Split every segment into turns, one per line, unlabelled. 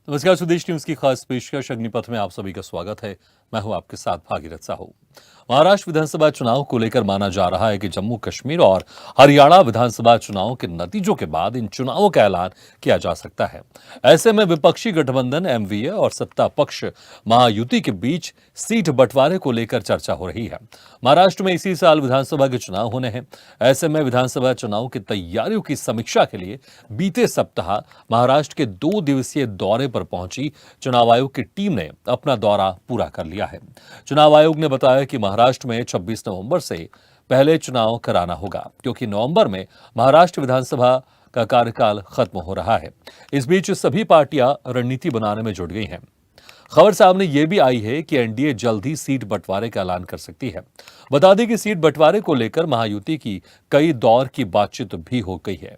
नमस्कार, स्वदेश न्यूज की खास पेशकश अग्निपथ में आप सभी का स्वागत है। मैं हूं आपके साथ भागीरथ साहू। महाराष्ट्र विधानसभा चुनाव को लेकर माना जा रहा है कि जम्मू कश्मीर और हरियाणा विधानसभा चुनाव के नतीजों के बाद इन चुनावों का ऐलान किया जा सकता है। ऐसे में विपक्षी गठबंधन एमवीए और सत्ता पक्ष महायुति के बीच सीट बंटवारे को लेकर चर्चा हो रही है। महाराष्ट्र में इसी साल विधानसभा के चुनाव होने हैं। ऐसे में विधानसभा चुनाव की तैयारियों की समीक्षा के लिए बीते सप्ताह महाराष्ट्र के 2 दिवसीय दौरे पर पहुंची चुनाव आयोग की टीम ने अपना दौरा पूरा कर लिया है। चुनाव आयोग ने बताया कि महाराष्ट्र में 26 नवंबर से पहले चुनाव कराना होगा, क्योंकि नवंबर में महाराष्ट्र विधानसभा का कार्यकाल खत्म हो रहा है। इस बीच सभी पार्टियां रणनीति बनाने में जुट गई हैं। खबर सामने यह भी आई है कि एनडीए जल्द ही सीट बंटवारे का ऐलान कर सकती है। बता दें कि सीट बंटवारे को लेकर महायुति की कई दौर की बातचीत भी हो गई है।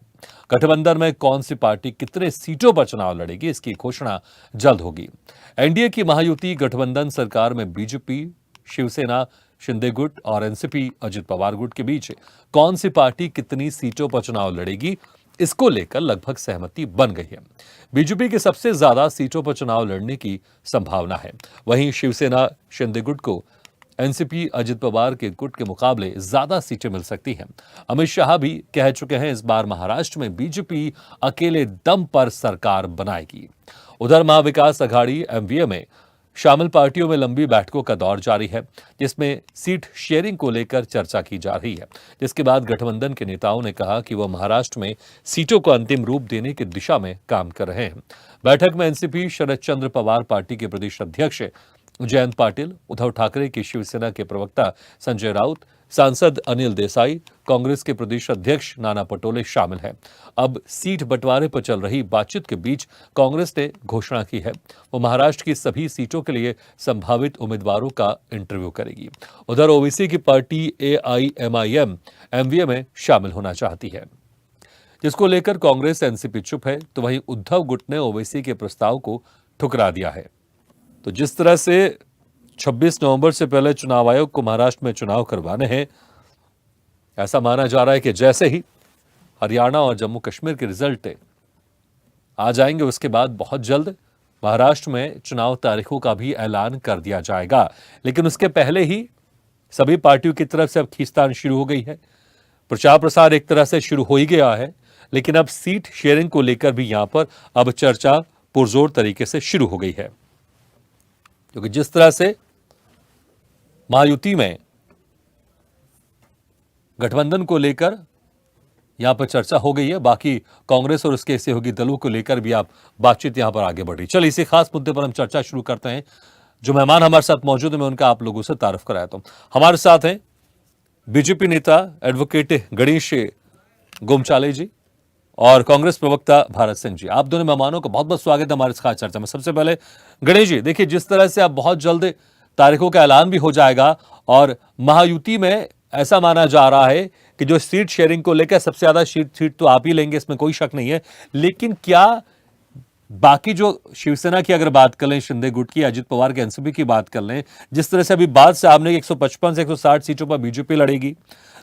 गठबंधन में कौन सी पार्टी कितने सीटों पर चुनाव लड़ेगी, इसकी घोषणा जल्द होगी। एनडीए की महायुति गठबंधन सरकार में बीजेपी, शिवसेना, शिंदे गुट और एनसीपी अजित पवार गुट के बीच कौन सी पार्टी कितनी सीटों पर चुनाव लड़ेगी, इसको लेकर लगभग सहमति बन गई है। बीजेपी के सबसे ज्यादा सीटों पर चुनाव लड़ने की संभावना है। वहीं शिवसेना शिंदे गुट को एनसीपी अजित पवार के गुट के मुकाबले ज्यादा सीटें मिल सकती हैं। अमित शाह भी कह चुके हैं इस बार महाराष्ट्र में बीजेपी अकेले दम पर सरकार बनाएगी। उधर महाविकास अघाड़ी एमवीए में शामिल पार्टियों में लंबी बैठकों का दौर जारी है, जिसमें सीट शेयरिंग को लेकर चर्चा की जा रही है। जिसके बाद गठबंधन के नेताओं ने कहा कि वह महाराष्ट्र में सीटों को अंतिम रूप देने की दिशा में काम कर रहे हैं। बैठक में एनसीपी शरद चंद्र पवार पार्टी के प्रदेश अध्यक्ष जयंत पाटिल, उद्धव ठाकरे की शिवसेना के प्रवक्ता संजय राउत, सांसद अनिल देसाई, कांग्रेस के प्रदेश अध्यक्ष नाना पटोले शामिल हैं। अब सीट बंटवारे पर चल रही बातचीत के बीच कांग्रेस ने घोषणा की है वो महाराष्ट्र की सभी सीटों के लिए संभावित उम्मीदवारों का इंटरव्यू करेगी। उधर ओबीसी की पार्टी एआईएमआईएम एमवीए में शामिल होना चाहती है, जिसको लेकर कांग्रेस एनसीपी चुप है, तो वहीं उद्धव गुट ने ओबीसी के प्रस्ताव को ठुकरा दिया है। तो जिस तरह से 26 नवंबर से पहले चुनाव आयोग को महाराष्ट्र में चुनाव करवाने हैं, ऐसा माना जा रहा है कि जैसे ही हरियाणा और जम्मू कश्मीर के रिजल्ट आ जाएंगे, उसके बाद बहुत जल्द महाराष्ट्र में चुनाव तारीखों का भी ऐलान कर दिया जाएगा। लेकिन उसके पहले ही सभी पार्टियों की तरफ से अब खींचतान शुरू हो गई है। प्रचार प्रसार एक तरह से शुरू हो ही गया है, लेकिन अब सीट शेयरिंग को लेकर भी यहां पर अब चर्चा पुरजोर तरीके से शुरू हो गई है, क्योंकि जिस तरह से महायुति में गठबंधन को लेकर यहां पर चर्चा हो गई है, बाकी कांग्रेस और उसके सहयोगी दलों को लेकर भी आप बातचीत यहां पर आगे बढ़ रही। चलिए इसी खास मुद्दे पर हम चर्चा शुरू करते हैं। जो मेहमान हमारे साथ मौजूद है, मैं उनका आप लोगों से तारुफ कराता हूं। हमारे साथ हैं बीजेपी नेता एडवोकेट गणेश गोमचाले जी और कांग्रेस प्रवक्ता भारत सिंह जी। आप दोनों मेहमानों का बहुत बहुत स्वागत है हमारे इस खास चर्चा में। सबसे पहले गणेश जी, देखिए जिस तरह से अब बहुत जल्द तारीखों का ऐलान भी हो जाएगा और महायुति में ऐसा माना जा रहा है कि जो सीट शेयरिंग को लेकर सबसे ज्यादा सीट तो आप ही लेंगे, इसमें कोई शक नहीं है। लेकिन क्या बाकी जो शिवसेना की अगर बात कर लें, शिंदे गुट की, अजित पवार के एनसीपी की बात कर लें, जिस तरह से अभी बात सामने 155 से 160 सीटों पर बीजेपी लड़ेगी,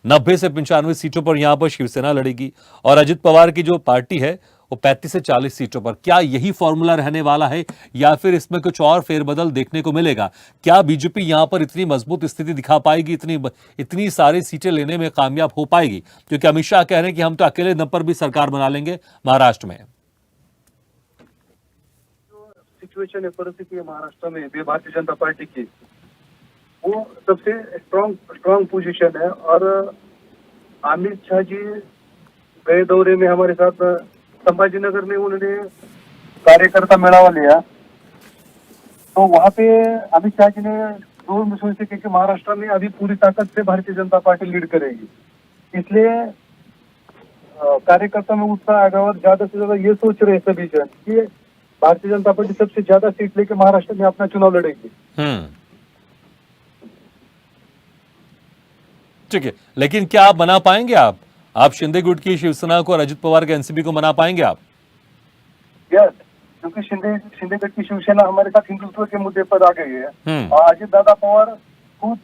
90 से 95 सीटों पर यहां पर शिवसेना लड़ेगी और अजित पवार की जो पार्टी है वो 35 से 40 सीटों पर, क्या यही फॉर्मूला रहने वाला है या फिर इसमें कुछ और फेरबदल देखने को मिलेगा? क्या बीजेपी यहां पर इतनी मजबूत स्थिति दिखा पाएगी, इतनी सारी सीटें लेने में कामयाब हो पाएगी? क्योंकि अमित शाह कह रहे हैं कि हम तो अकेले दम पर भी सरकार बना लेंगे महाराष्ट्र में।
सिचुएशन है, परिस्थिति है महाराष्ट्र में भारतीय जनता पार्टी की, वो सबसे स्ट्रॉन्ग पोजीशन है। और अमित शाह जी गए दौरे में हमारे साथ संभाजीनगर में उन्होंने कार्यकर्ता मेळावा लिया, तो वहां पे अमित शाह जी ने जोर में सोचे कि महाराष्ट्र में अभी पूरी ताकत से भारतीय जनता पार्टी लीड करेगी, इसलिए कार्यकर्ता में उत्साह आएगा और ज्यादा से ज्यादा ये सोच रहे सभी जन कि भारतीय जनता पार्टी सबसे ज्यादा सीट लेके महाराष्ट्र में अपना चुनाव लड़ेगी।
ठीक है, लेकिन क्या आप बना पाएंगे? आप शिंदे गुट की शिवसेना को और अजित पवार के एनसीपी को मना पाएंगे आप?
यस, क्योंकि शिंदे गुट की शिवसेना हमारे साथ हिंदुत्व के मुद्दे पर आ गई है और अजित दादा पवार खुद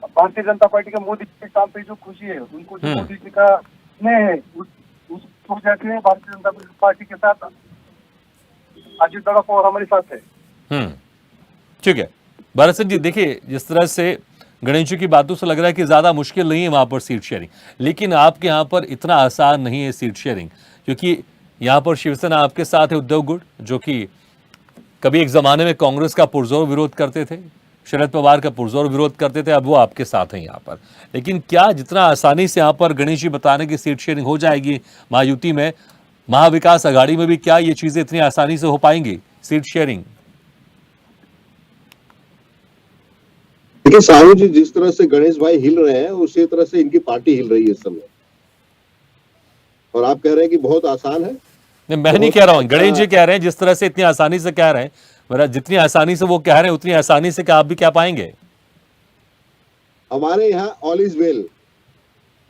भारतीय जनता पार्टी के मोदी के काम पे जो खुशी है, उनको जो मोदी जी का स्नेह है, उस वजह से भारतीय जनता पार्टी के साथ अजित दादा पवार हमारे साथ है।
ठीक है भारत सिंह जी, देखिए जिस तरह से गणेश जी की बातों से लग रहा है कि ज्यादा मुश्किल नहीं है वहां पर सीट शेयरिंग, लेकिन आपके यहाँ पर इतना आसान नहीं है सीट शेयरिंग, क्योंकि यहाँ पर शिवसेना आपके साथ है, उद्धव गुट जो कि कभी एक जमाने में कांग्रेस का पुरजोर विरोध करते थे, शरद पवार का पुरजोर विरोध करते थे, अब वो आपके साथ हैं यहाँ पर। लेकिन क्या जितना आसानी से यहाँ पर गणेश जी बताने की सीट शेयरिंग हो जाएगी महायुति में, महाविकास आघाड़ी में भी क्या ये चीजें इतनी आसानी से हो पाएंगी सीट शेयरिंग?
देखिए साहू जी, जिस तरह से गणेश भाई हिल रहे हैं उसी तरह से इनकी पार्टी हिल रही है इस समय, और आप कह रहे हैं कि बहुत आसान है।
नहीं, मैं नहीं कह रहा हूं, गणेश जी कह रहे हैं जिस तरह से इतनी आसानी से कह रहे हैं, मेरा जितनी आसानी से वो कह रहे हैं उतनी आसानी से क्या आप भी क्या पाएंगे?
हमारे यहाँ ऑल इज वेल,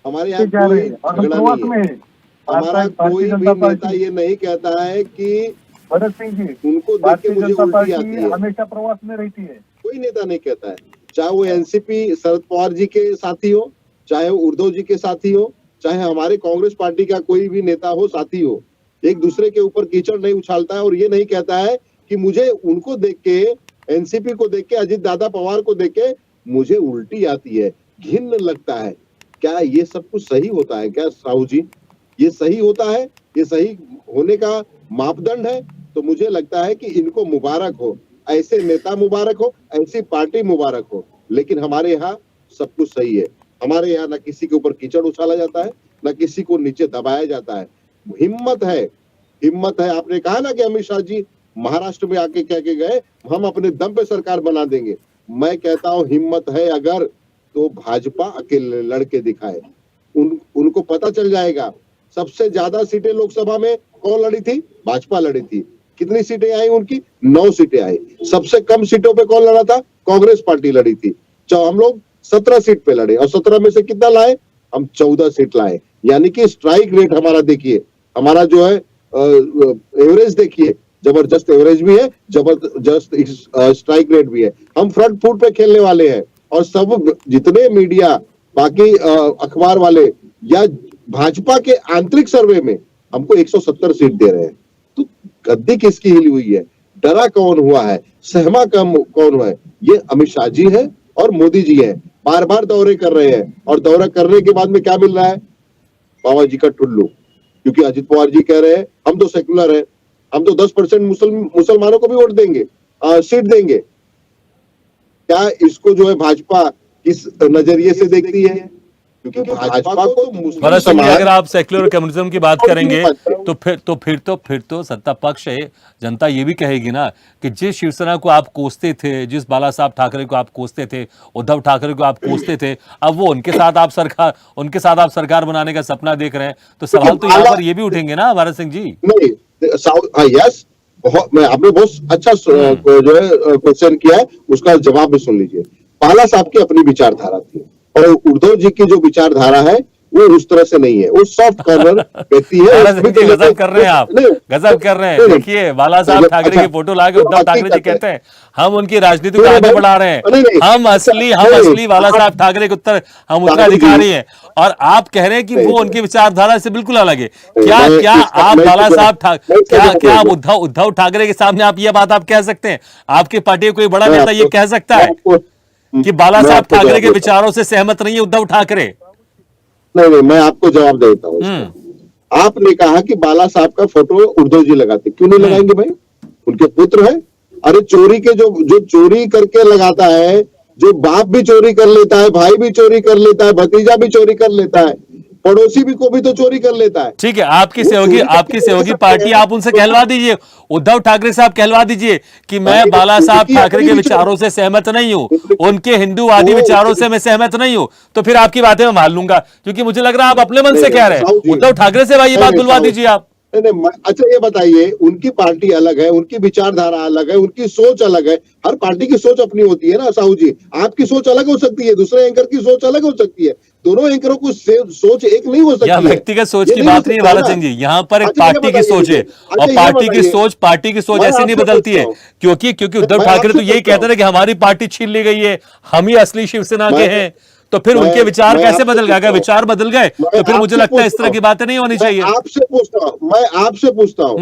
हमारे यहाँ
जा रहे
कोई
हैं और हम
झगड़ा
शुरुआत
नहीं
में
है।
हैं।
हमारा
भारतीय
कोई
जनता
भी नेता
पार्टी-
ये नहीं कहता है कि
भरत सिंह जी,
उनको देख के
भारतीय
मुझे
जनता
उल्टी आती
पार्टी
है,
हमेशा प्रवास में रहती है।
कोई नेता नहीं कहता है। चाहे वो एनसीपी शरद पवार जी के साथी हो, चाहे वो उद्धव जी के साथी हो, चाहे हमारे कांग्रेस पार्टी का कोई भी नेता हो, साथी हो, एक दूसरे के ऊपर कीचड़ नहीं उछालता है और ये नहीं कहता है कि मुझे उनको देख के, एनसीपी को देख के, अजित दादा पवार को देख के मुझे उल्टी आती है, घिन्न लगता है। क्या ये सब कुछ सही होता है क्या साहू जी? ये सही होता है? ये सही होने का मापदंड है? तो मुझे लगता है कि इनको मुबारक हो, ऐसे नेता मुबारक हो, ऐसी पार्टी मुबारक हो। लेकिन हमारे यहाँ सब कुछ सही है। हमारे यहाँ ना किसी के ऊपर कीचड़ उछाला जाता है, ना किसी को नीचे दबाया जाता है। हिम्मत है, हिम्मत है। आपने कहा ना कि अमित शाह जी महाराष्ट्र में आके कह के गए हम अपने दम पे सरकार बना देंगे। मैं कहता हूँ हिम्मत है अगर तो भाजपा अकेले लड़के दिखाए, उनको पता चल जाएगा। सबसे ज्यादा सीटें लोकसभा में कौन लड़ी थी? भाजपा लड़ी थी। कितनी सीटें आई उनकी? 9 सीटें आई। सबसे कम सीटों पे कौन लड़ा था? कांग्रेस पार्टी लड़ी थी। हम लोग 17 सीट पे लड़े और 17 में से कितना लाए? हम 14 सीट लाए। यानी कि स्ट्राइक रेट हमारा देखिए, हमारा जो है एवरेज देखिए, जबरदस्त एवरेज भी है, जबरदस्त स्ट्राइक रेट भी है। हम फ्रंट फुट पे खेलने वाले हैं और सब जितने मीडिया, बाकी अखबार वाले या भाजपा के आंतरिक सर्वे में हमको 170 सीट दे रहे हैं। तो गद्दी किसकी हिली हुई है? डरा कौन हुआ है? सहमा कौन हुआ है? ये अमित शाह जी है और मोदी जी है। बार बार दौरे कर रहे हैं और दौरा करने के बाद में क्या मिल रहा है? बाबा जी का टुल्लू। क्योंकि अजित पवार जी कह रहे हैं हम तो सेक्युलर है, हम तो 10% मुसलमानों को भी वोट देंगे, सीट देंगे। क्या इसको जो है भाजपा किस नजरिए से देखती है? क्योंकि भाजपा को मुस्लिम
भरत सिंह जी,
समाज,
अगर आप सेक्युलर कम्युनिज्म की बात करेंगे तो फिर तो सत्ता पक्ष है, जनता ये भी कहेगी ना कि जिस शिवसेना को आप कोसते थे, जिस बाला साहब ठाकरे को आप कोसते थे, उद्धव ठाकरे को आप कोसते थे, अब वो उनके साथ आप सरकार बनाने का सपना देख रहे हैं, तो सवाल तो यहाँ पर ये भी उठेंगे ना भारत सिंह जी?
नहीं, यस, आपने बहुत अच्छा जो है क्वेश्चन किया है, उसका जवाब भी सुन लीजिए। बाला साहब की अपनी विचारधारा थी और उद्धव जी की जो विचारधारा है वो उस तरह से नहीं है। वो सॉफ्ट कॉर्नर व्यक्ति है।
गजब कर रहे हैं आप, गजब कर रहे हैं। देखिए बाला साहब ठाकरे की फोटो लाके उद्धव ठाकरे जी कहते हैं हम उनकी राजनीति को आगे बढ़ा रहे हैं, हम असली बाला साहब ठाकरे के हम उत्तराधिकारी हैं, और आप कह रहे हैं कि वो उनकी विचारधारा से बिल्कुल अलग है। क्या आप बाला साहब क्या आप उद्धव ठाकरे के सामने आप ये बात आप कह सकते हैं? आपकी पार्टी कोई बड़ा नेता ये कह सकता है कि बाला साहब ठाकरे के विचारों से सहमत नहीं है उद्धव ठाकरे?
नहीं, मैं आपको जवाब देता हूँ। आपने कहा कि बाला साहब का फोटो उद्धव जी लगाते, क्यों नहीं लगाएंगे भाई? उनके पुत्र है। अरे चोरी के जो चोरी करके लगाता है, जो बाप भी चोरी कर लेता है, भाई भी चोरी कर लेता है, भतीजा भी चोरी कर लेता है, पड़ोसी भी को भी तो चोरी कर लेता है।
ठीक है, आपकी सहयोगी पार्टी, आप उनसे कहलवा दीजिए, उद्धव ठाकरे साहब कहलवा दीजिए कि मैं बाला साहब ठाकरे के विचारों से सहमत नहीं हूं, उनके हिंदूवादी विचारों से मैं सहमत नहीं हूं, तो फिर आपकी बातें मैं मान लूंगा, क्योंकि मुझे लग रहा है आप अपने मन से कह रहे हैं। उद्धव ठाकरे से भाई ये बात बुलवा दीजिए आप।
अच्छा ये बताइए, उनकी पार्टी अलग है, उनकी विचारधारा अलग है, उनकी सोच अलग है। हर पार्टी की सोच अपनी होती है ना साहू जी। आपकी सोच अलग हो सकती है, दूसरे एंकर की सोच अलग हो सकती है, दोनों एंकरों की सोच एक नहीं हो सकती है।
व्यक्तिगत सोच की बात नहीं है भारत सिंह जी, यहाँ पर एक पार्टी की सोच है, और पार्टी की सोच ऐसे नहीं बदलती है, क्योंकि उद्धव ठाकरे तो यही कहते हैं कि हमारी पार्टी छीन ली गई है, हम ही असली शिवसेना के हैं, तो फिर उनके विचार कैसे बदल गए? अगर विचार बदल गए तो फिर मुझे लगता है इस तरह की बातें नहीं होनी चाहिए।
मैं आपसे पूछता हूँ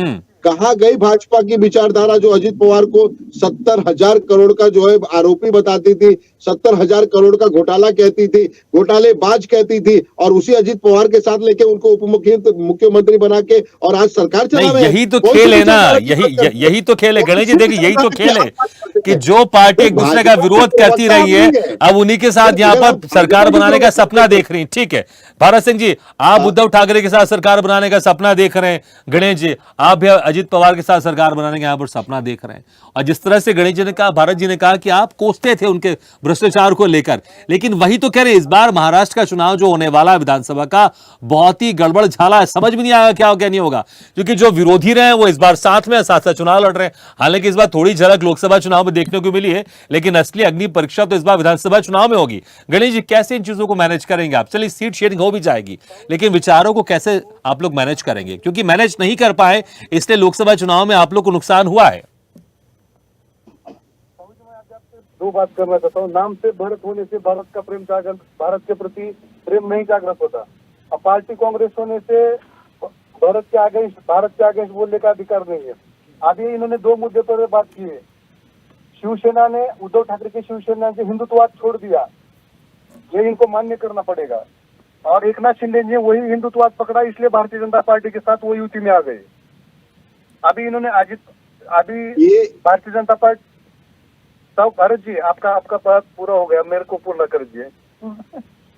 कहाँ गई भाजपा की विचारधारा जो अजित पवार को 70,000 करोड़ का जो है आरोपी बताती थी, 70,000 करोड़ का घोटाला कहती थी, घोटालेबाज कहती थी, और उसी अजित पवार के साथ लेके उनको उप मुख्यमंत्री बना के और आज सरकार चला
नहीं,
रहे हैं।
यही तो
कौन सी
खेल है ना,
विचारधारा की बात करते हैं?
यही तो खेल है गणेश जी। देखिए, यही तो खेल है कि
कि
जो पार्टी एक दूसरे का विरोध करती रही है, अब उन्हीं के साथ यहाँ पर सरकार बनाने का सपना देख रही है। ठीक है भारत सिंह जी, आप उद्धव ठाकरे के साथ सरकार बनाने का सपना देख रहे हैं। गणेश जी, आप भी अजित पवार के साथ सरकार बनाने का यहाँ पर सपना देख रहे हैं। और जिस तरह से गणेश जी ने कहा, भारत जी ने कहा कि आप कोसते थे उनके भ्रष्टाचार को लेकर, लेकिन वही तो कह रहे हैं, इस बार महाराष्ट्र का चुनाव जो होने वाला है विधानसभा का, बहुत ही गड़बड़ झाला है। समझ में नहीं आएगा क्या हो क्या नहीं होगा, क्योंकि जो विरोधी रहे हैं वो इस बार साथ में साथ चुनाव लड़ रहे हैं। हालांकि इस बार थोड़ी झलक लोकसभा चुनाव में देखने को मिली है, लेकिन असली अग्नि परीक्षा तो इस बार विधानसभा चुनाव में होगी। गणेश जी, कैसे इन चीजों को मैनेज करेंगे आप? चलिए, सीट शेयरिंग हो भी जाएगी, लेकिन विचारों को कैसे आप लोग मैनेज करेंगे? क्योंकि मैनेज नहीं कर पाए, इसलिए लोकसभा चुनाव में आप लोग को नुकसान हुआ है।
दो बात करना चाहता हूँ। नाम से भारत होने से भारत का प्रेम जागृत, भारत के प्रति प्रेम नहीं जागृत होता। अब पार्टी कांग्रेस होने से भारत के आगे बोलने का अधिकार नहीं है। अभी इन्होंने दो मुद्दे पर बात की है। शिवसेना ने, उद्धव ठाकरे की शिवसेना ने हिंदुत्ववाद छोड़ दिया, ये इनको मान्य करना पड़ेगा। और एकनाथ शिंदे जी वही हिंदुत्ववाद पकड़ा, इसलिए भारतीय जनता पार्टी के साथ वो युति में आ गए। अभी इन्होंने
ये
भारतीय जनता पार्टी, तब भरत जी आपका बात पूरा हो गया, मेरे को पूर्ण कर दीजिए।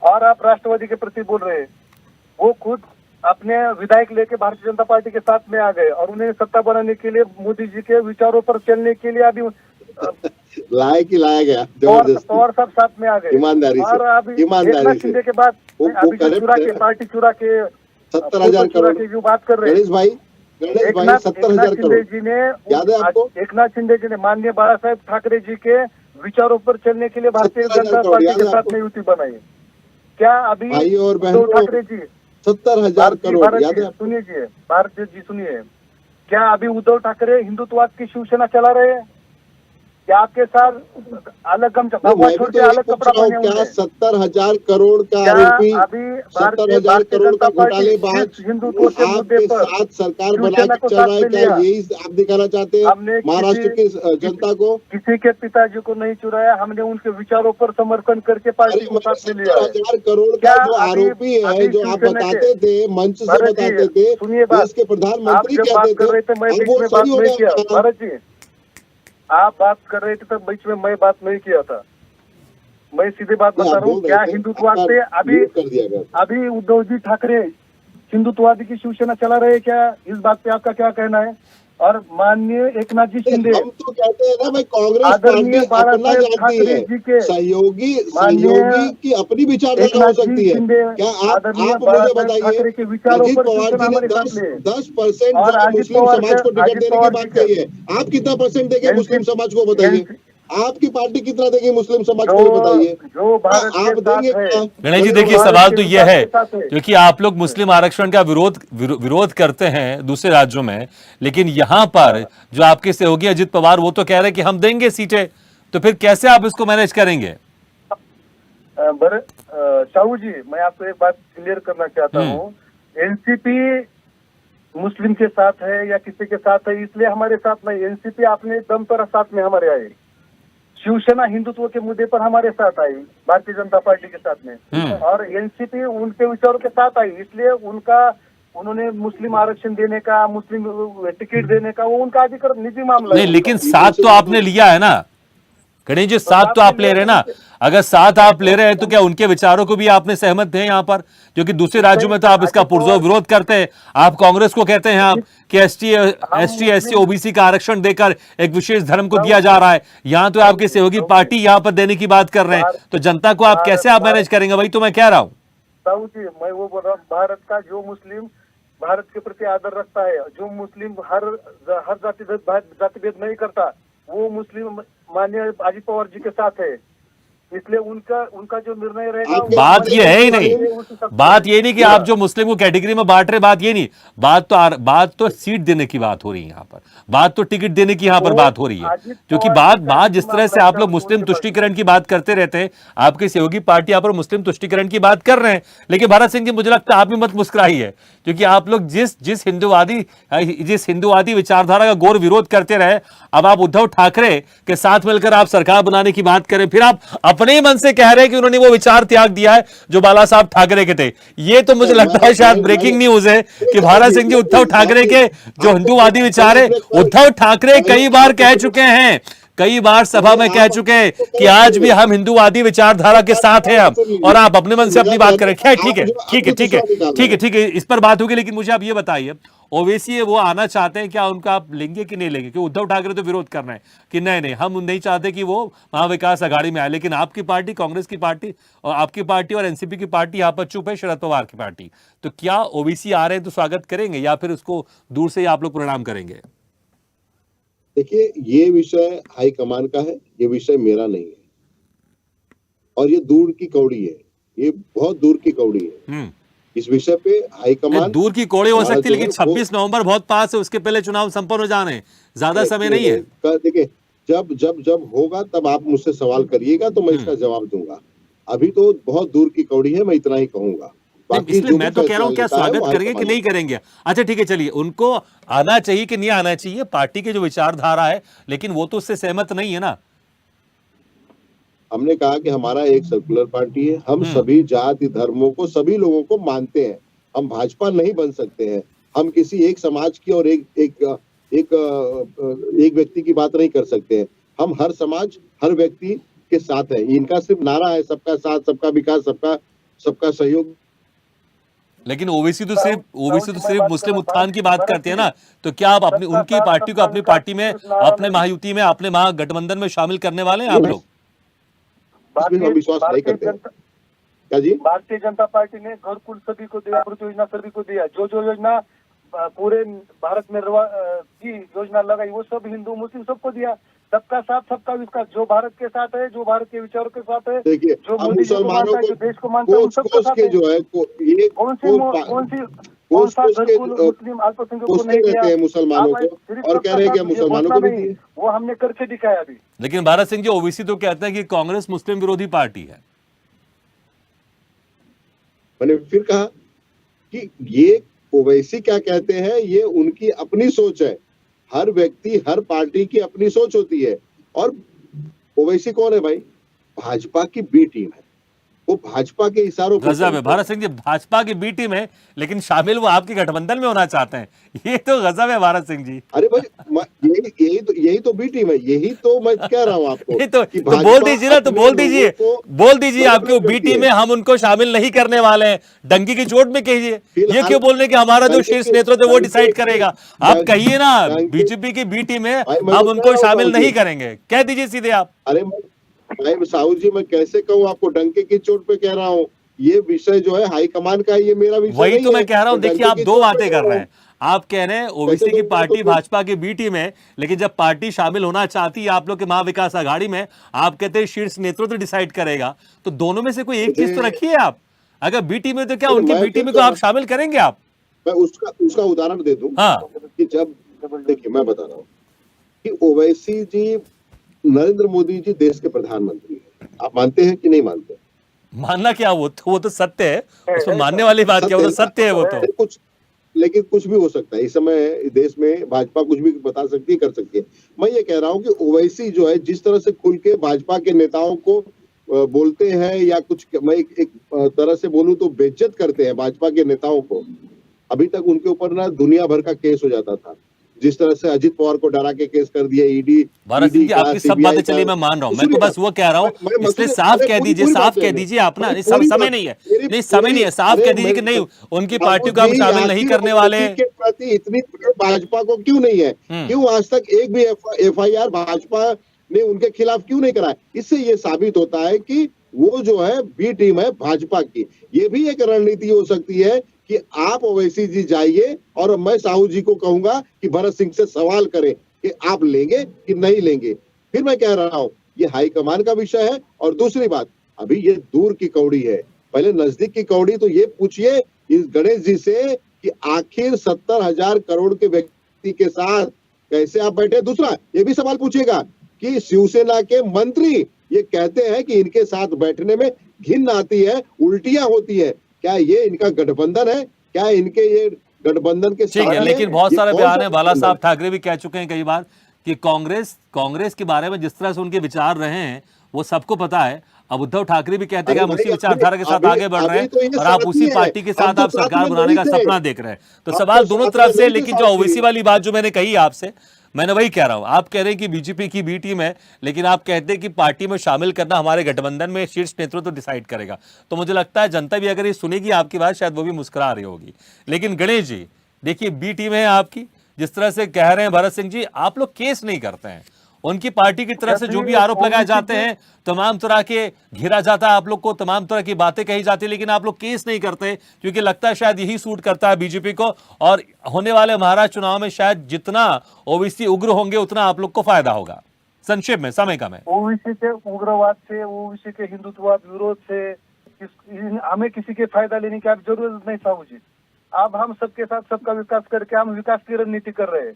और आप राष्ट्रवादी के प्रति बोल रहे हैं, वो खुद अपने विधायक लेके भारतीय जनता पार्टी के साथ में आ गए और उन्हें सत्ता बनाने के लिए, मोदी जी के विचारों पर चलने के लिए अभी
लाया गया
पवार साहब साथ में आ गए।
ईमानदारी से,
और अभी
ईमानदारी
एकनाथ
से।
शिंदे के बाद
वो
अभी जो
correct है।
पार्टी चुरा के
70,000
चुरा
करोड़
के जो बात कर रहे हैं,
गणेश भाई 70,000
शिंदे
करोड़
जी ने,
याद है आपको?
एकनाथ शिंदे जी ने माननीय बाला साहेब ठाकरे जी के विचारों पर चलने के लिए भारतीय
70,000
जनता
करोड़
पार्टी
याद
के
है
साथ
आपको?
में युति बनाई। क्या अभी
भाई और
उद्धव
बहनों,
ठाकरे जी,
70,000 करोड़ याद है आपको?
सुनिए भारत जी सुनिए, क्या अभी उद्धव ठाकरे हिंदुत्ववाद की शिवसेना चला रहे हैं? क्या आपके साथ अलग
मैं भी तो यही
अलग
पूछ
कपड़ा
रहा हूँ,
पहने
क्या
हुए हैं?
70,000 करोड़ का
क्या
आरोपी,
अभी
70,000
भारतीय
करोड़ का
जनता पार्टी
घोटालेबाज
सिर्फ हिंदुत्व के मुद्दे
आपके
पर
साथ सरकार बना
शिवसेना
के
को
चल
साथ
रहा है?
में
क्या
लिया?
यही आप दिखाना चाहते हैं
हमने
महाराष्ट्र की जनता को?
किसी के पिताजी को नहीं चुराया, हमने उनके विचारों पर समर्थन करके पार्टी को साथ में लिया है।
70,000 करोड़ का
क्या
जो आरोपी है,
अभी
जो आप
शिवसेना के-
बताते थे, मंच से
भरत जी,
बताते थे,
सुनिए बात।
देश के
आप
प्रधानमंत्री
जब बात
कहते
कर रहे थे, मैं
थे,
बीच
वो
में बात
सही हो
नहीं किया।
गया।
भरत जी, आप बात कर रहे थे तब बीच में मैं बात नहीं किया था। मैं सीधे बात बता रहा हूँ, क्या हिंदुत्ववाद पे अभी
कर दिया गया।
अभी उद्धव जी ठाकरे हिंदुत्ववादी की शिवसेना चला रहे हैं क्या? इस बात पे आपका क्या कहना है? और माननीय एकनाथ जी शिंदे,
हम तो कहते हैं ना भाई, कांग्रेस
आदरणीय
पार्टी
बाला
अपना
साहेब
जानती
ठाकरे
है,
जी के
सहयोगी
माननीय
की अपनी विचारधारा हो
एकनाथ
सकती
जी
है।
शिंदे,
क्या
आदरणीय
आप
बाला
मुझे
साहेब
बताइए,
ठाकरे के विचारों
अजित
पर
पवार
शिवसेना
जी ने
हमारे साथ में है।
10%
और अजित
मुस्लिम
पवार
समाज को टिकट
अजित
देने की
पवार
बात
जी के-
कही है। आप कितना परसेंट देंगे मुस्लिम समाज को बताइए? आपकी पार्टी कितना देगी मुस्लिम समाज को बताइए?
जो भारत के
आप देंगे
साथ है,
क्या?
गणेश जी, देखिए सवाल तो यह है, क्योंकि आप लोग मुस्लिम आरक्षण का विरोध करते हैं दूसरे राज्यों में, लेकिन यहां पर जो आपके सहयोगी अजित पवार, वो तो कह रहे हैं कि हम देंगे सीटें, तो फिर कैसे आप इसको मैनेज करेंगे?
शाहू जी, मैं आपको एक बात क्लियर करना चाहता हूँ। एनसीपी मुस्लिम के साथ है या किसी के साथ है, इसलिए हमारे साथ नहीं। एनसीपी अपने दम पर साथ में हमारे आए। शिवसेना हिंदुत्व के मुद्दे पर हमारे साथ आई, भारतीय जनता पार्टी के साथ में, और एनसीपी उनके विचारों के साथ आई, इसलिए उन्होंने मुस्लिम आरक्षण देने का, मुस्लिम टिकट देने का, वो उनका अधिकार, निजी मामला
नहीं,
है।
लेकिन साथ तो आपने लिया है ना गणेश जी, साथ तो आप ले रहे हैं ना। अगर साथ आप ले रहे हैं तो क्या उनके विचारों को भी आपने सहमत थे यहाँ पर? क्योंकि दूसरे राज्यों में तो आप इसका पुरजोर विरोध करते हैं। आप कांग्रेस को कहते हैं आप कि एसटी एससी ओबीसी का आरक्षण देकर एक विशेष धर्म को दिया जा रहा है। यहाँ तो आपकी सहयोगी पार्टी यहाँ पर देने की बात कर रहे हैं, तो जनता को आप कैसे आप मैनेज करेंगे? वही तो मैं कह रहा हूँ।
साहू जी, मैं वो बोल रहा हूँ, भारत का जो मुस्लिम भारत के प्रति आदर रखता है, जो मुस्लिम हर जातिभेद नहीं करता, वो मुस्लिम माननीय अजित पवार जी के साथ है, इसलिए उनका जो निर्णय रहेगा।
बात ये है ही नहीं, बात ये नहीं कि आप जो मुस्लिम को कैटेगरी में बांट रहे, बात ये नहीं, बात तो सीट देने की बात हो रही है यहाँ पर, बात तो टिकट देने की यहाँ पर बात हो रही है। क्योंकि बात जिस तरह से आप लोग मुस्लिम तुष्टीकरण की बात करते रहते हैं, आपकी सहयोगी पार्टी यहाँ पर मुस्लिम तुष्टीकरण की बात कर रहे हैं, लेकिन भारत सिंह जी, मुझे लगता है आप भी मत मुस्कुराइए, क्योंकि आप लोग जिस हिंदूवादी विचारधारा का घोर विरोध करते रहे, अब आप उद्धव ठाकरे के साथ मिलकर आप सरकार बनाने की बात करें, फिर आप अपने ही मन से कह रहे हैं कि उन्होंने वो विचार त्याग दिया है जो बाला साहब ठाकरे के थे। ये तो मुझे लगता है शायद ब्रेकिंग न्यूज है कि भारत सिंह जी उद्धव ठाकरे के जो हिंदूवादी विचार है, उद्धव ठाकरे कई बार कह चुके हैं, कई बार सभा में कह चुके हैं कि आज भी हम हिंदूवादी विचारधारा के साथ हैं हम, और आप अपने मन से अपनी बात करें। खैर ठीक है, इस पर बात होगी। लेकिन मुझे आप ये बताइए, ओवैसी वो आना चाहते हैं, क्या उनका आप लेंगे कि नहीं लेंगे? क्योंकि उद्धव ठाकरे तो विरोध कर रहे हैं कि नहीं हम नहीं चाहते कि वो महाविकास आघाड़ी में आए, लेकिन आपकी पार्टी, कांग्रेस की पार्टी और आपकी पार्टी और एनसीपी की पार्टी यहाँ पर चुप है, शरद पवार की पार्टी। तो क्या ओवैसी आ रहे हैं तो स्वागत करेंगे या फिर उसको दूर से ही आप लोग प्रणाम करेंगे?
देखिए, ये विषय हाईकमान का है, ये विषय मेरा नहीं है, और ये दूर की कौड़ी है, ये बहुत दूर की कौड़ी है। इस विषय पे हाईकमान
दूर की कौड़ी हो सकती है, लेकिन 26 नवंबर बहुत पास है, उसके पहले चुनाव संपन्न हो जाने, ज्यादा समय नहीं है।
देखिए, जब होगा तब आप मुझसे सवाल करिएगा तो मैं इसका जवाब दूंगा। अभी तो बहुत दूर की कौड़ी है, मैं इतना ही कहूंगा।
इसलिए मैं तो कह रहा हूं, क्या स्वागत करेंगे कि नहीं करेंगे? अच्छा ठीक है, चलिए, उनको आना चाहिए कि नहीं आना चाहिए, पार्टी की जो विचारधारा है, लेकिन वो तो उससे सहमत नहीं है ना।
हमने कहा कि हमारा एक सर्कुलर पार्टी है, हम सभी जाति धर्मों को, सभी लोगों को मानते हैं। हम भाजपा नहीं बन सकते हैं, हम किसी एक समाज की और एक व्यक्ति की बात नहीं कर सकते हैं। हम हर समाज, हर व्यक्ति के साथ है। इनका सिर्फ नारा है सबका साथ, सबका विकास, सबका सहयोग।
लेकिन ओवैसी तो सिर्फ मुस्लिम उत्थान की बात करते हैं ना, तो क्या आप उनकी पार्टी को अपनी पार्टी में, अपने महायुति में, अपने महागठबंधन में शामिल करने वाले हैं आप लोग?
विश्वास नहीं करते क्या जी?
भारतीय जनता पार्टी ने घरकुल सभी को दिया, अमृत योजना सभी को दिया, जो योजना पूरे भारत में की योजना लगाई वो सब हिंदू मुस्लिम सबको दिया। सबका साथ सबका विकास, जो भारत के साथ है, जो भारत के विचारों के साथ है,
देखिए,
जो मोदी जी को मानता है, जो देश को मानता है, उन सबके साथ है।
जो है ये
कौन सा घरकुल मुस्लिम अल्पसंख्यकों को नहीं दिया,
मुसलमानों को, और कह रहे हैं कि मुसलमानों को भी दिए,
वो हमने करके दिखाया अभी।
लेकिन भारत सिंह जी, ओवैसी तो कहते हैं कि कांग्रेस मुस्लिम विरोधी पार्टी है।
मैंने फिर कहा कि ये ओवैसी क्या कहते हैं, ये उनकी अपनी सोच है। हर व्यक्ति, हर पार्टी की अपनी सोच होती है। और ओवैसी कौन है भाई? भाजपा की बी टीम है, वो भाजपा के इशारों पर
गजब है भारत सिंह जी, भाजपा की बी टीम है, लेकिन शामिल वो आपके गठबंधन में होना चाहते हैं। ये तो गजब है भारत सिंह जी।
अरे भाई, यही तो बी टीम है, यही तो मैं कह रहा हूँ आपको।
तो बोल दीजिए ना, तो बोल दीजिए आपकी बी टीम में हम उनको शामिल नहीं करने वाले हैं, डंकी की चोट में कहिए। ये क्यों बोल रहे कि हमारा जो शीर्ष नेतृत्व है वो डिसाइड करेगा? आप कहिए ना, बीजेपी की बी टीम है, हम उनको शामिल नहीं करेंगे, कह दीजिए सीधे आप।
अरे भाई साहू जी, मैं कैसे कहूँ आपको? डंके की चोट पे कह रहा हूँ। ये विषय जो है हाईकमान का, ये मेरा विषय
वही तो मैं कह रहा हूँ। देखिए, आप दो बातें कर रहे हैं। आप कह रहे हैं ओवैसी की पार्टी भाजपा की बी टीम है, लेकिन जब पार्टी शामिल होना चाहती है आप लोग के महाविकास आघाड़ी में, आप कहते हैं शीर्ष नेतृत्व डिसाइड करेगा। तो दोनों में से कोई एक चीज तो रखिए आप। अगर बी टीम है तो क्या उनकी बी टीम को आप शामिल करेंगे? आप
मैं उसका उदाहरण दे दूं।
हाँ,
कि जब देखिए, मैं बता रहा हूँ कि ओवैसी जी, नरेंद्र मोदी जी देश के प्रधानमंत्री हैं। आप मानते हैं कि नहीं मानते?
मानना क्या, वो तो सत्य है, उसमें मानने वाली बात क्या, वो तो सत्य है। वो तो
लेकिन कुछ भी हो सकता है। इस समय देश में भाजपा कुछ भी बता सकती है, कर सकती है। मैं ये कह रहा हूँ कि ओवैसी जो है, जिस तरह से खुल के भाजपा के नेताओं को बोलते हैं, या कुछ, मैं एक तरह से बोलूं तो बेइज्जत करते हैं भाजपा के नेताओं को। अभी तक उनके ऊपर ना दुनिया भर का केस हो जाता था। जिस तरह से अजित पवार को डरा के केस कर दिया ईडी।
भारत सिंह जी, आपकी सब बातें चलिए मैं मान रहा हूँ, मैं तो बस वो कह रहा हूँ, इसलिए साफ कह दीजिए आप ना, समय नहीं है, नहीं समय नहीं है, साफ कह दीजिए कि नहीं, उनकी पार्टी को हम शामिल नहीं करने वाले
के प्रति इतनी भाजपा को क्यों नहीं है? क्यों आज तक एक भी FIR भाजपा ने उनके खिलाफ क्यों नहीं कराया? इससे ये साबित होता है कि वो जो है बी टीम है भाजपा की। ये भी एक रणनीति हो सकती है कि आप ओवैसी जी जाइए, और मैं साहू जी को कहूंगा कि भरत सिंह से सवाल करें कि आप लेंगे कि नहीं लेंगे। फिर मैं कह रहा हूं, ये हाईकमान का विषय है। और दूसरी बात, अभी ये दूर की कौड़ी है, पहले नजदीक की कौड़ी। तो ये पूछिए इस गणेश जी से कि आखिर 70,000 करोड़ के व्यक्ति के साथ कैसे आप बैठे। दूसरा ये भी सवाल पूछिएगा कि शिवसेना के मंत्री ये कहते हैं कि इनके साथ बैठने में घिन आती है, उल्टियां होती है। क्या ये इनका गठबंधन है? क्या इनके ये गठबंधन के
ठीक है,
साथ
लेकिन बहुत
ये
सारे
कौन
बयान
सा
है, बाला
गठबंधन?
साहब ठाकरे भी कह चुके हैं कई बार कि कांग्रेस के बारे में जिस तरह से उनके विचार रहे हैं वो सबको पता है। अब उद्धव ठाकरे भी कहते हैं कि हम
अरे
उसी
भाई,
विचारधारा के साथ
अभी-
आगे बढ़ रहे
अभी तो ये
हैं और आप
साथी
उसी
है।
पार्टी के
हम
साथ
तो
आप
साथ
सरकार
में
बनाने
नहीं
का
थे।
सपना देख रहे हैं। तो
हम
सवाल
तो
दोनों
साथ
तरफ
में
से,
नहीं थे
लेकिन जो
साथी।
ओवैसी वाली बात जो मैंने कही आपसे, मैंने वही कह रहा हूं। आप कह रहे हैं कि बीजेपी की बी टीम है, लेकिन आप कहते हैं कि पार्टी में शामिल करना हमारे गठबंधन में शीर्ष नेतृत्व डिसाइड करेगा। तो मुझे लगता है जनता भी अगर ये सुनेगी आपकी बात, शायद वो भी मुस्कुरा रही होगी। लेकिन गणेश जी देखिए, बी टीम है आपकी, जिस तरह से कह रहे हैं भरत सिंह जी, आप लोग केस नहीं करते हैं। उनकी पार्टी की तरफ से जो भी आरोप लगाए जाते हैं, तमाम तरह के घेरा जाता है आप लोग को, तमाम तरह की बातें कही जाती है, लेकिन आप लोग केस नहीं करते क्योंकि लगता है शायद यही सूट करता है बीजेपी को। और होने वाले महाराष्ट्र चुनाव में शायद जितना ओबीसी उग्र होंगे उतना आप लोग को फायदा होगा। संक्षेप में, समय कम है।
ओवैसी के उग्रवाद से, ओवैसी के हिंदुत्ववाद विरोध से हमें किसी के फायदा लेने की अब जरूरत नहीं साहू जी। अब हम सबके साथ सबका विकास करके हम विकास की रणनीति कर रहे हैं।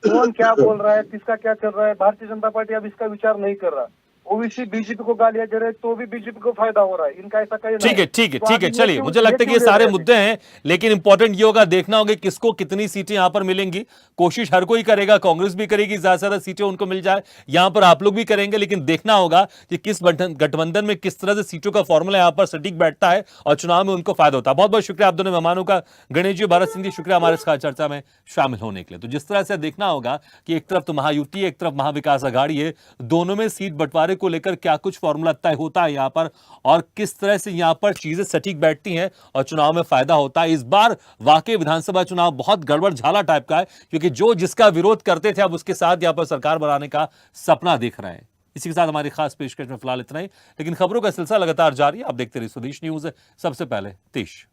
कौन क्या बोल रहा है, किसका क्या चल रहा है, भारतीय जनता पार्टी अब इसका विचार नहीं कर रहा। ओबीसी बीजेपी को गालियां दे रहे हैं तो भी बीजेपी को फायदा हो रहा है, इनका ऐसा कहीं
ठीक है, ठीक है,
तो
ठीक
आप
है,
ये
चलिए,
क्यों-
मुझे लगता है कि ये
क्यों ले
सारे
रहे हैं?
मुद्दे हैं, लेकिन इंपॉर्टेंट ये होगा, देखना होगा किसको कितनी सीटें यहां पर मिलेंगी। कोशिश हर कोई करेगा, कांग्रेस भी करेगी ज्यादा से ज्यादा सीटें उनको मिल जाए, यहां पर आप लोग भी करेंगे, लेकिन देखना होगा कि किस गठबंधन में किस तरह से सीटों का फॉर्मूला यहां पर सटीक बैठता है और चुनाव में उनको फायदा होता है। बहुत बहुत शुक्रिया आप दोनों मेहमानों का, गणेश जी, भरत सिंह जी, शुक्रिया हमारे इस खास चर्चा में शामिल होने के लिए। तो जिस तरह से देखना होगा कि एक तरफ तो महायुति है, एक तरफ महाविकास अघाड़ी है, दोनों में सीट बंटवारे को लेकर क्या कुछ फॉर्मूला तय होता है यहां पर, और किस तरह से यहां पर चीजें सटीक बैठती हैं और चुनाव में फायदा होता है। इस बार वाकई विधानसभा चुनाव बहुत गड़बड़ झाला टाइप का है, क्योंकि जो जिसका विरोध करते थे अब उसके साथ यहां पर सरकार बनाने का सपना देख रहे हैं। इसी के साथ हमारी खास पेशकश में फिलहाल इतना ही, लेकिन खबरों का सिलसिला लगातार जारी है। आप देखते रहिए स्वदेश न्यूज, सबसे पहले देश।